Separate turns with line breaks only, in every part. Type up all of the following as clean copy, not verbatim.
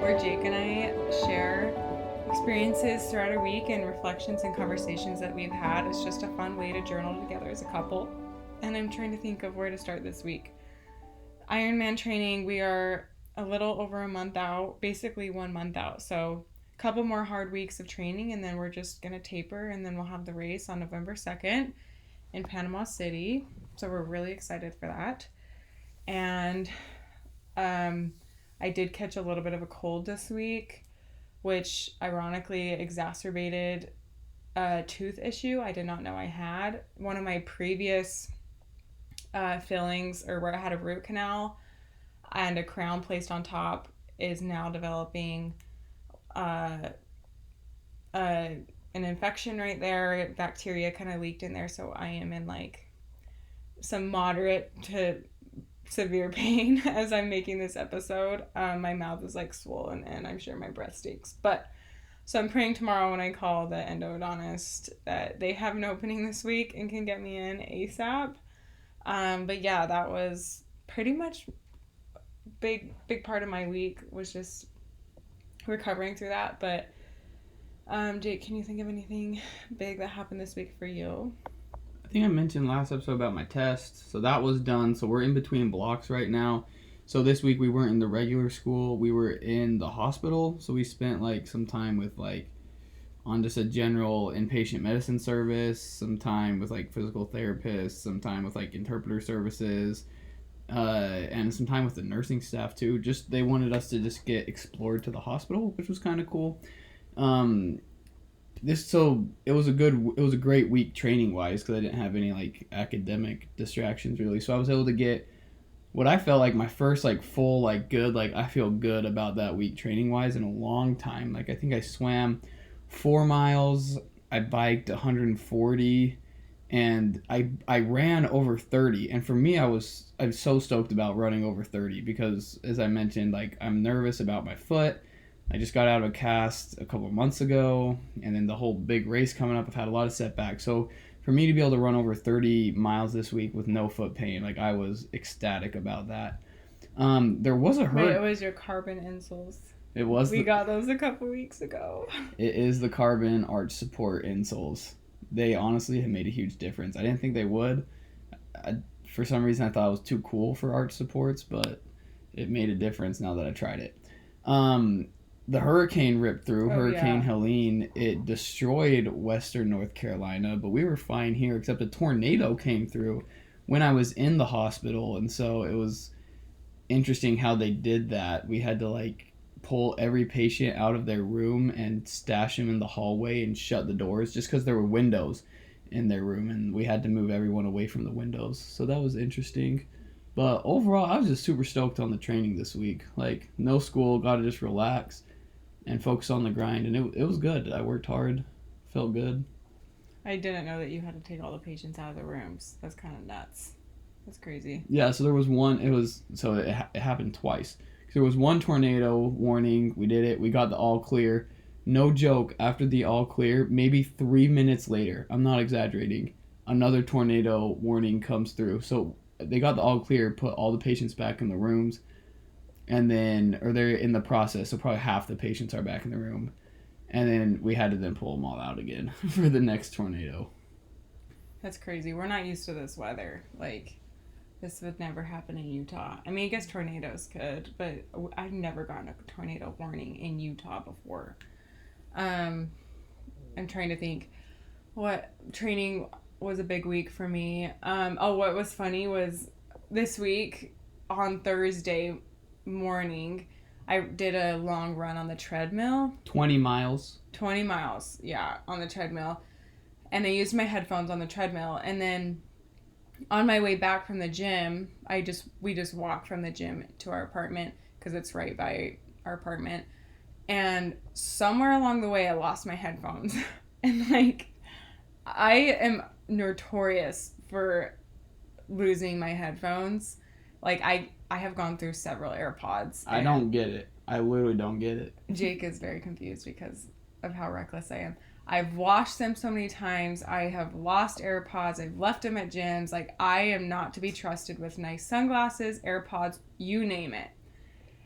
where Jake and I share experiences throughout our week and reflections and conversations that we've had. It's just a fun way to journal together as a couple. And I'm trying to think of where to start this week. Ironman training, we are a little over a month out, basically 1 month out. So a couple more hard weeks of training, and then we're just going to taper, and then we'll have the race on November 2nd in Panama City. So we're really excited for that. And I did catch a little bit of a cold this week, which ironically exacerbated a tooth issue I did not know I had. One of my previous fillings, or where I had a root canal and a crown placed on top, is now developing an infection right there. Bacteria kind of leaked in there, so I am in like some moderate to severe pain as I'm making this episode. My mouth is like swollen and I'm sure my breath stinks. So I'm praying tomorrow when I call the endodontist that they have an opening this week and can get me in ASAP. But yeah, that was pretty much big part of my week was just recovering through that. But Jake, can you think of anything big that happened this week for you?
I think I mentioned last episode about my test. So that was done. So we're in between blocks right now. So this week we weren't in the regular school. We were in the hospital. So we spent like some time with like on just a general inpatient medicine service, some time with like physical therapists, some time with like interpreter services, and some time with the nursing staff too. Just they wanted us to just get explored to the hospital, which was kind of cool. It was a great week training wise because I didn't have any like academic distractions really, so I was able to get what I felt like my first like full like good, like I feel good about that week training wise in a long time. Like I think I swam 4 miles, I biked 140, and I ran over 30. And for me, I'm so stoked about running over 30 because as I mentioned, like I'm nervous about my foot. I just got out of a cast a couple of months ago, and then the whole big race coming up, I've had a lot of setbacks. So for me to be able to run over 30 miles this week with no foot pain, like I was ecstatic about that. There was a hurt.
Wait, it was your carbon insoles.
It was.
We got those a couple weeks ago.
It is the carbon arch support insoles. They honestly have made a huge difference. I didn't think they would. For some reason, I thought it was too cool for arch supports, but it made a difference now that I tried it. The hurricane ripped through, Hurricane Helene. It destroyed western North Carolina, but we were fine here, except a tornado came through when I was in the hospital, and so it was interesting how they did that. We had to, like, pull every patient out of their room and stash them in the hallway and shut the doors just because there were windows in their room, and we had to move everyone away from the windows. So that was interesting. But overall, I was just super stoked on the training this week. Like, no school, got to just relax and focus on the grind, and it was good. I worked hard, felt good.
I didn't know that you had to take all the patients out of the rooms. That's kind of nuts. That's crazy.
Yeah, so there was one. It happened twice. There was one tornado warning. We did it. We got the all clear. No joke. After the all clear, maybe 3 minutes later, I'm not exaggerating, another tornado warning comes through. So they got the all clear, put all the patients back in the rooms, and then, or they're in the process, so probably half the patients are back in the room, and then we had to then pull them all out again for the next tornado.
That's crazy. We're not used to this weather. Like, this would never happen in Utah. I mean, I guess tornadoes could, but I've never gotten a tornado warning in Utah before. I'm trying to think what training was a big week for me. What was funny was this week on Thursday morning, I did a long run on the treadmill.
20 miles.
20 miles, yeah, on the treadmill. And I used my headphones on the treadmill. And then on my way back from the gym, we just walked from the gym to our apartment because it's right by our apartment. And somewhere along the way, I lost my headphones. And like, I am notorious for losing my headphones. Like, I have gone through several AirPods.
I don't get it. I literally don't get it.
Jake is very confused because of how reckless I am. I've washed them so many times. I have lost AirPods. I've left them at gyms. Like, I am not to be trusted with nice sunglasses, AirPods, you name it.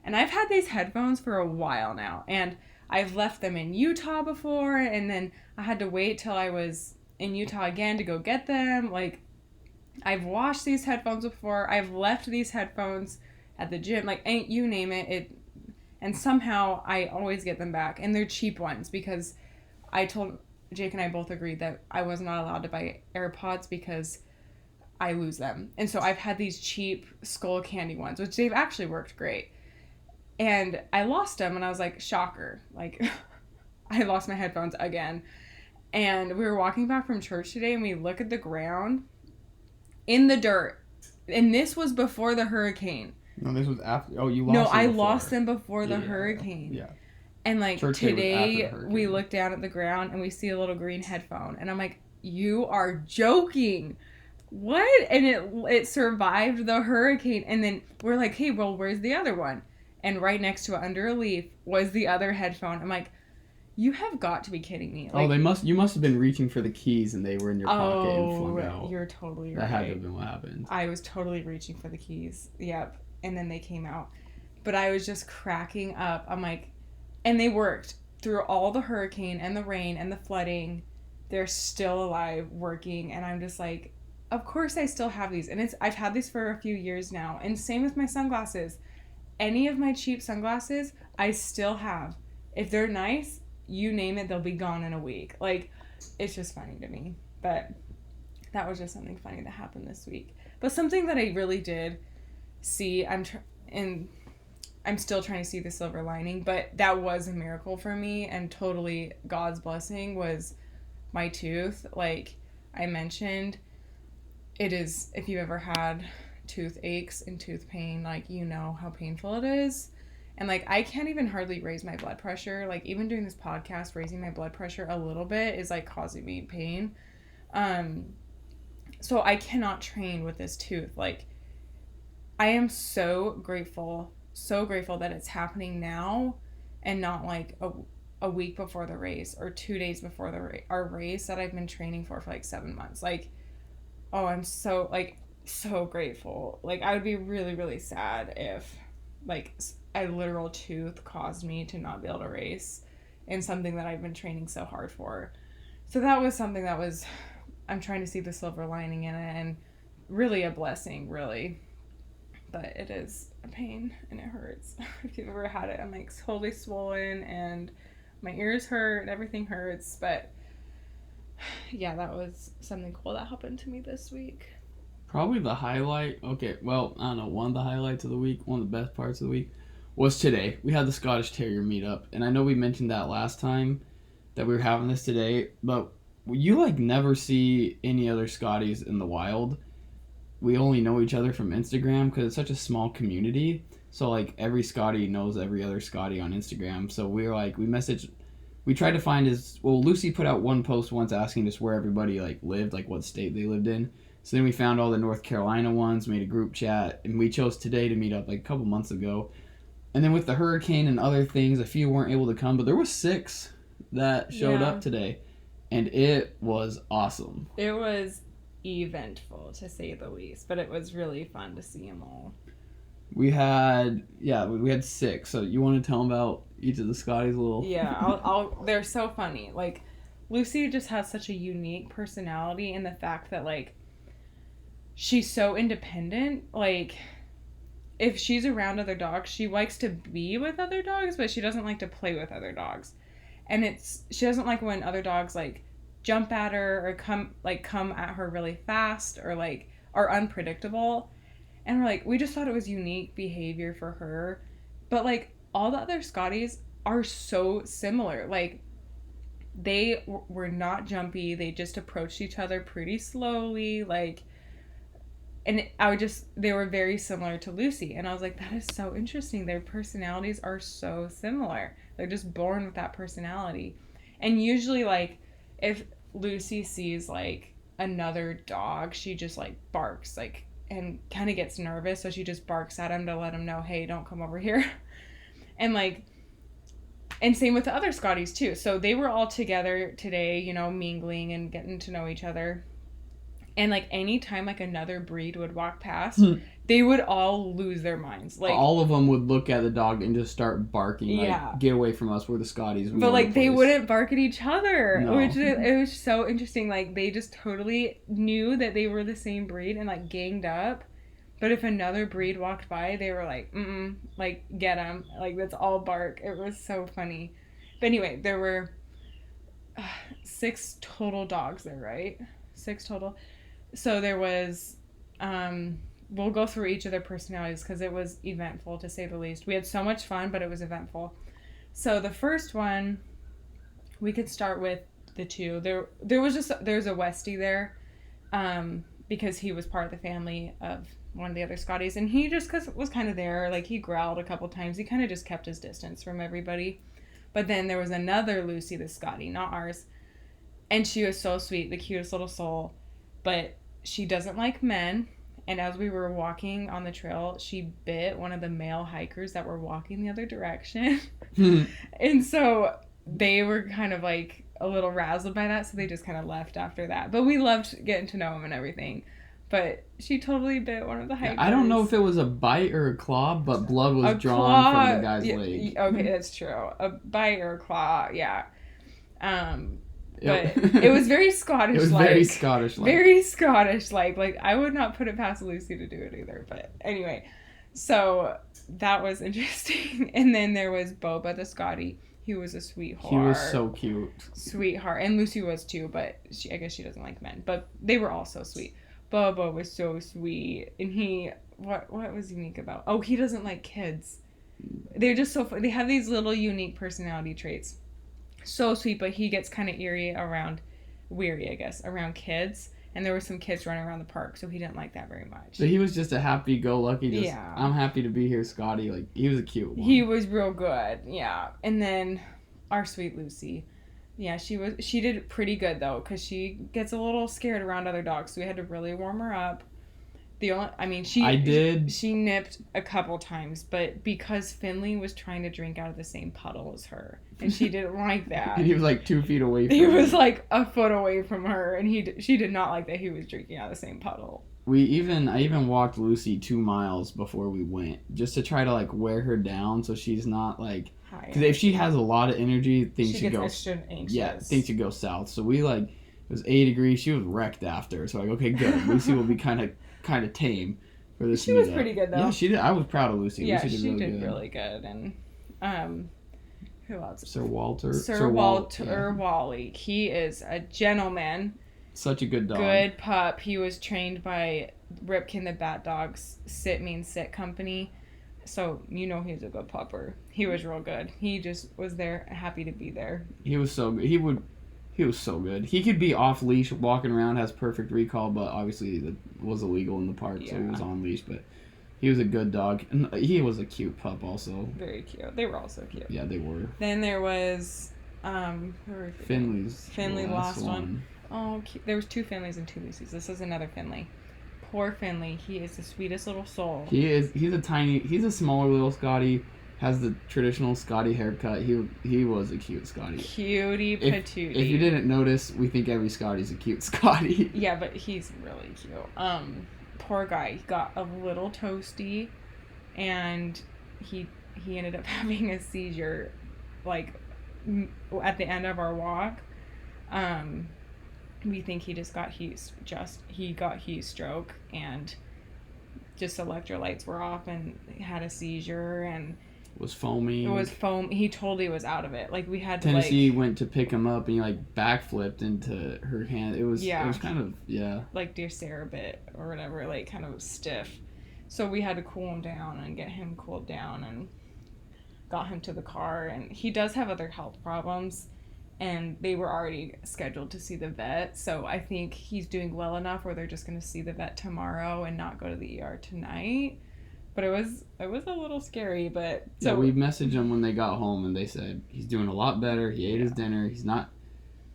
And I've had these headphones for a while now, and I've left them in Utah before, and then I had to wait till I was in Utah again to go get them. Like, I've washed these headphones before. I've left these headphones at the gym. Like, you name it. And somehow I always get them back. And they're cheap ones because I told Jake and I both agreed that I was not allowed to buy AirPods because I lose them. And so I've had these cheap Skull Candy ones, which they've actually worked great. And I lost them, and I was like, shocker. Like, I lost my headphones again. And we were walking back from church today, and we look at the ground in the dirt. And this was before the hurricane.
No, this was after. Oh, you lost
them.
them
No, I
before.
lost them before the hurricane.
Yeah.
And, like,
Church
today, we look down at the ground, and we see a little green headphone. And I'm like, you are joking. What? And it survived the hurricane. And then we're like, hey, well, where's the other one? And right next to it, under a leaf, was the other headphone. I'm like, you have got to be kidding me. Like,
you must have been reaching for the keys and they were in your pocket and flung out.
You're totally right.
That had to have been what happened.
I was totally reaching for the keys. Yep. And then they came out. But I was just cracking up. I'm like, and they worked through all the hurricane and the rain and the flooding. They're still alive, working. And I'm just like, of course I still have these. And I've had these for a few years now. And same with my sunglasses. Any of my cheap sunglasses, I still have. If they're nice, you name it, they'll be gone in a week. Like, it's just funny to me. But that was just something funny that happened this week. But something that I really did see, I'm still trying to see the silver lining, but that was a miracle for me and totally God's blessing, was my tooth. Like I mentioned, it is, if you ever had tooth aches and tooth pain, like, you know how painful it is. And like, I can't even hardly raise my blood pressure. Like, even doing this podcast, raising my blood pressure a little bit is like causing me pain. So I cannot train with this tooth. Like, I am so grateful that it's happening now and not like a week before the race or 2 days before our race that I've been training for like 7 months. Like, oh, I'm so grateful. Like, I would be really, really sad if like a literal tooth caused me to not be able to race in something that I've been training so hard for. So that was something I'm trying to see the silver lining in it, and really a blessing, really. But it is a pain and it hurts. If you've ever had it, I'm like totally swollen and my ears hurt and everything hurts. But yeah, that was something cool that happened to me this week.
Probably the highlight, okay, well, I don't know, one of the highlights of the week, one of the best parts of the week, was today. We had the Scottish Terrier meetup, and I know we mentioned that last time that we were having this today, but you like never see any other Scotties in the wild. We only know each other from Instagram because it's such a small community. So like every Scottie knows every other Scottie on Instagram. So we tried to find Lucy put out one post once asking us where everybody like lived, like what state they lived in. So then we found all the North Carolina ones, made a group chat, and we chose today to meet up like a couple months ago. And then with the hurricane and other things, a few weren't able to come, but there was 6 that showed up today. And it was awesome.
It was eventful, to say the least, but it was really fun to see them all.
We had 6. So you want to tell them about each of the Scotties a little?
Yeah, they're so funny. Like, Lucy just has such a unique personality in the fact that, like, she's so independent. Like, if she's around other dogs, she likes to be with other dogs, but she doesn't like to play with other dogs. And she doesn't like when other dogs like jump at her or come at her really fast or like are unpredictable. And we just thought it was unique behavior for her. But like all the other Scotties are so similar. Like, they were not jumpy. They just approached each other pretty slowly. Like, and they were very similar to Lucy. And I was like, that is so interesting. Their personalities are so similar. They're just born with that personality. And usually, like, if Lucy sees, like, another dog, she just, like, barks, like, and kind of gets nervous. So she just barks at him to let him know, hey, don't come over here. And, like, and same with the other Scotties, too. So they were all together today, you know, mingling and getting to know each other. And like anytime like another breed would walk past, they would all lose their minds. Like
all of them would look at the dog and just start barking.
Yeah.
Like, get away from us. We're the Scotties.
But like they wouldn't bark at each other,
No.
which it was so interesting. Like they just totally knew that they were the same breed and like ganged up. But if another breed walked by, they were like, like get them. Like that's all bark. It was so funny. But anyway, there were 6 total dogs there, right? 6 total. So there was, we'll go through each of their personalities because it was eventful to say the least. We had so much fun, but it was eventful. So the first one, we could start with the 2. There's a Westie there, because he was part of the family of one of the other Scotties, and he just was kind of there. Like he growled a couple times. He kind of just kept his distance from everybody. But then there was another Lucy, the Scottie, not ours, and she was so sweet, the cutest little soul. But she doesn't like men, and as we were walking on the trail, she bit one of the male hikers that were walking the other direction. And so they were kind of like a little razzled by that, so they just kind of left after that. But we loved getting to know him and everything. But she totally bit one of the hikers.
I don't know if it was a bite or a claw, but blood was drawn from the guy's leg.
Okay, that's true. A bite or a claw, yeah. But it was very Scottish-like.
It was very Scottish-like.
Very Scottish-like. Like, I would not put it past Lucy to do it either. But anyway, so that was interesting. And then there was Boba the Scottie. He was a sweetheart.
He was so cute.
Sweetheart. And Lucy was too, but I guess she doesn't like men. But they were all so sweet. Boba was so sweet. And what was unique about? Oh, he doesn't like kids. They're just so fun. They have these little unique personality traits. So sweet, but he gets kind of weary, I guess, around kids. And there were some kids running around the park, so he didn't like that very much.
But he was just a happy-go-lucky, I'm happy to be here, Scotty. Like, he was a cute one.
He was real good, yeah. And then our sweet Lucy. Yeah, she did pretty good, though, because she gets a little scared around other dogs, so we had to really warm her up. She nipped a couple times, but because Finley was trying to drink out of the same puddle as her, and she didn't like that.
And he was like 2 feet away from her.
He was like a foot away from her, and she did not like that he was drinking out of the same puddle.
I even walked Lucy 2 miles before we went, just to try to like wear her down so she's not like, because if she has a lot of energy, things should go
extra anxious.
Yeah, things should go south. So we it was 80 degrees. She was wrecked after. So okay, good. Lucy will be kind of tame for this.
She was pretty good though.
Yeah, she did. I was proud of Lucy.
Yeah,
Lucy
she did really good. And who else?
Sir Walter
Wally. He is a gentleman.
Such a good dog.
Good pup. He was trained by Ripkin the Bat Dog's Sit Means Sit company. So, he's a good pupper. He was real good. He just was there, happy to be there.
He was so good. He was so good. He could be off leash, walking around, has perfect recall, but obviously it was illegal in the park, so he was on leash. But he was a good dog, and he was a cute pup also.
Very cute. They were all so cute.
Yeah, they were.
Then there was
Finley
lost one. Oh, cute. There was 2 Finleys and 2 Lucys. This is another Finley. Poor Finley. He is the sweetest little soul.
He's a smaller little Scottie. Has the traditional Scottie haircut. He was a cute Scottie.
Cutie patootie.
If you didn't notice, we think every Scottie's a cute Scottie.
Yeah, but he's really cute. Poor guy. He got a little toasty, and he ended up having a seizure, like at the end of our walk. We think he just got heat stroke, and just electrolytes were off, and had a seizure, and
was foamy.
It was foam. He totally was out of it. Like we had
Tennessee went to pick him up, and he backflipped into her hand. It was kind of
like Dear Sarah bit or whatever, like kind of stiff. So we had to cool him down and get him cooled down and got him to the car. And he does have other health problems, and they were already scheduled to see the vet. So I think he's doing well enough where they're just going to see the vet tomorrow and not go to the ER tonight. But it was a little scary, but...
So we messaged him when they got home, and they said he's doing a lot better. He ate his dinner. He's not...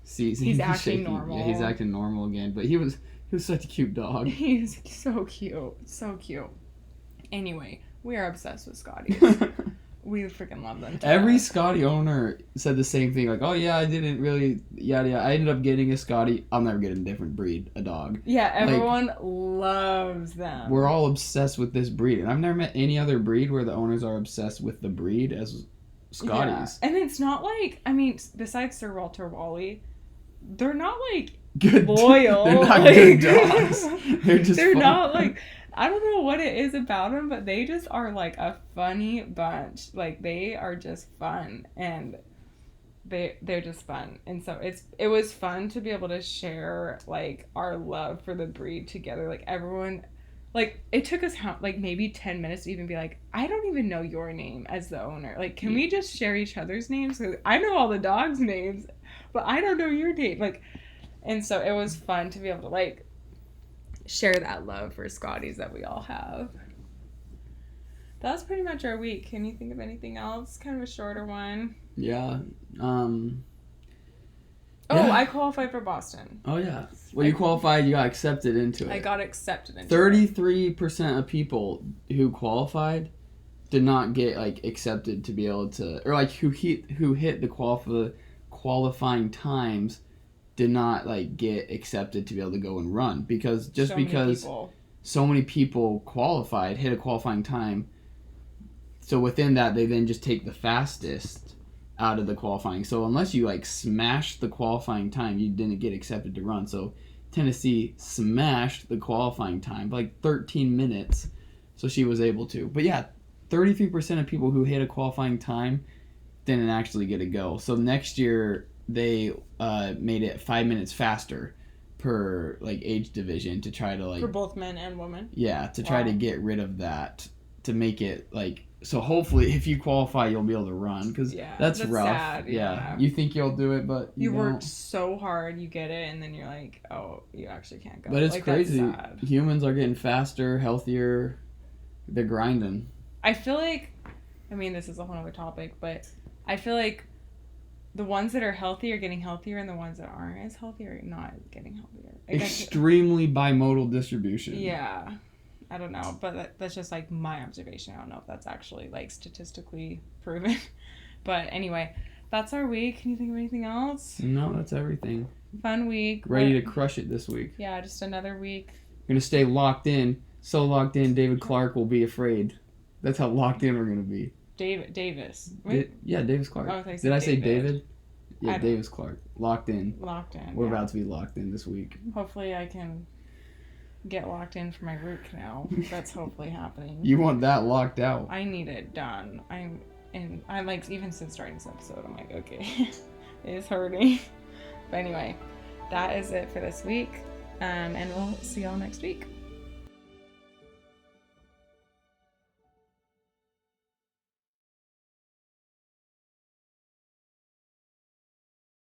He's
acting normal.
Yeah, he's acting normal again. But he was such a cute dog.
He's so cute. So cute. Anyway, we are obsessed with Scotties. We freaking love them.
Every Scottie owner said the same thing. Like, oh yeah, I didn't really, yada yada. I ended up getting a Scottie. I'll never get a different breed, a dog.
Yeah, everyone loves them.
We're all obsessed with this breed, and I've never met any other breed where the owners are obsessed with the breed as Scotties.
Yeah. And it's not like, I mean, besides Sir Walter Wally, they're not like
Good,
loyal.
They're not
like,
good dogs. They're just.
They're
fun.
not like. I don't know what it is about them, but they just are like a funny bunch. Like they are just fun, and they're just fun. And so it was fun to be able to share like our love for the breed together. Like everyone, like it took us like maybe 10 minutes to even be like, I don't even know your name as the owner. Like, can we just share each other's names? 'Cause I know all the dogs' names, but I don't know your name. Like, and so it was fun to be able to like share that love for Scotties that we all have. That was pretty much our week. Can you think of anything else? Kind of a shorter one.
Yeah.
Oh,
yeah.
I qualified for Boston.
Oh yeah. Well, you qualified. You got accepted into it.
I got accepted into
33% of people who qualified did not get like accepted to be able to, or like who hit the qualifying times did not like get accepted to be able to go and run because so many people qualified, hit a qualifying time. So within that, they then just take the fastest out of the qualifying. So unless you like smashed the qualifying time, you didn't get accepted to run. So Tennessee smashed the qualifying time by like 13 minutes. So she was able to. But yeah, 33% of people who hit a qualifying time didn't actually get to go. So next year they made it 5 minutes faster per like age division to try to like
for both men and women.
Yeah, to try to get rid of that, to make it like, so hopefully if you qualify you'll be able to run because that's rough.
Sad, yeah.
You think you'll do it, but you
worked so hard, you get it, and then you're like, oh, you actually can't go.
But it's
like,
crazy. Humans are getting faster, healthier. They're grinding.
I feel like, I mean, this is a whole other topic, but I feel like the ones that are healthy are getting healthier, and the ones that aren't as healthy are not getting healthier.
Extremely bimodal distribution.
Yeah. I don't know, but that's just like my observation. I don't know if that's actually like statistically proven. But anyway, that's our week. Can you think of anything else?
No, that's everything.
Fun week.
Ready to crush it this week.
Yeah, just another week.
We're going to stay locked in. So locked in, David Clark will be afraid. That's how locked in we're going to be.
Davis.
Davis Clark.
Oh,
Did I say David? Yeah, Davis Clark. Locked in.
Locked in.
We're about to be locked in this week.
Hopefully I can get locked in for my root canal. That's hopefully happening.
You want that locked out.
I need it done. I'm like, even since starting this episode, I'm like, okay, it is hurting. But anyway, that is it for this week. And we'll see y'all next week.